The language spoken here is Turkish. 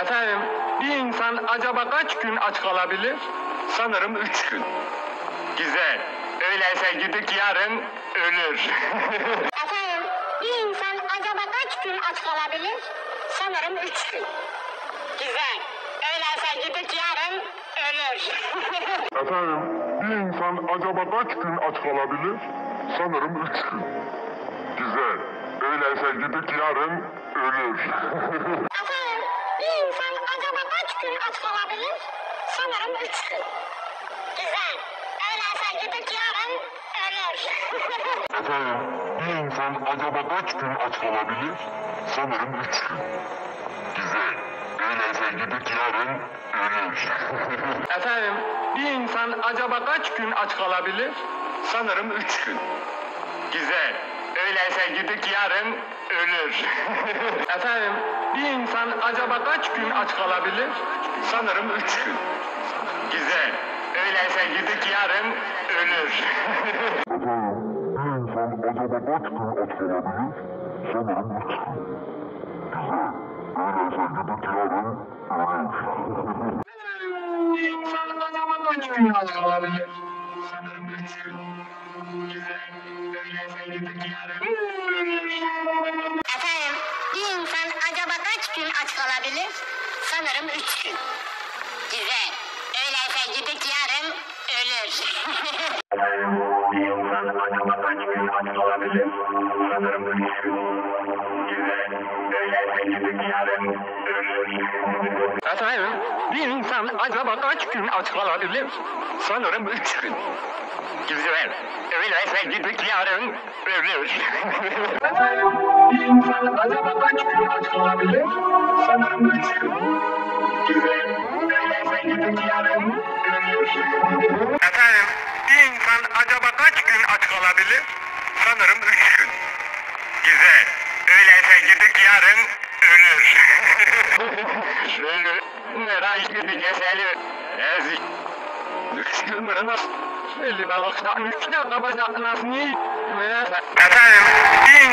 Efendim, bir insan acaba kaç gün aç kalabilir? Sanırım 3 gün. Güzel. Öyleyse gidip yarın ölür. Efendim, bir insan acaba kaç gün aç kalabilir? Sanırım 3 gün. Güzel. Öyleyse gidip yarın ölür. Efendim, bir insan acaba kaç gün aç kalabilir? Sanırım 3 gün. Güzel. Öyleyse gidip yarın ölür. Efendim, bir insan acaba kaç gün aç kalabilir? Sanırım 3 gün. Güzel. Öyleyse gidip yarın ölür. Efendim, bir insan acaba kaç gün aç kalabilir? Sanırım 3 gün. Güzel. Öyleyse gidip yarın ölür. Efendim, bir insan acaba kaç gün aç kalabilir? Sanırım 3 gün. Güzel. Öyleyse gidip yarın ölür. Efendim, bir insan acaba kaç gün aç kalabilir? Sanırım 3 gün. Güzel. Öyleyse gidip yarın ölür. Efendim, bir insan acaba kaç gün aç kalabilir? Sanırım 3 gün. Güzel. Öyleyse gidip yarın ölür. Bir insan acaba kaç gün aç kalabilir? Sanırım 3 gün. Güzel. Öyleyse gidip yarın ölür. Efendim, bir insan acaba kaç gün aç kalabilir? Sanırım 3 gün. Güzel. Öyleyse gidip yarın ölür. Bir insan acaba kaç gün aç kalabilir? Sanırım 3 gün. Güzel. Öyleyse gidip yarın ölür. Efendim, bir insan acaba kaç gün aç kalabilir? Sanırım 3 gün. Güzel. Öyleyse gidip yarın ölür. Efendim, bir insan acaba kaç gün aç kalabilir? Sanırım 3 gün. Güzel. Öyleyse gidip yarın ölür. Efendim, bir insan acaba kaç gün aç kalabilir? Sanırım 3 gün. Güzel. Öyleyse gidip yarın ölür. Şöyle merak edip geçelim. Ezik. 3 gün nasıl? Şöyle balıktan 3 gün kapacak nasıl? Efendim, bir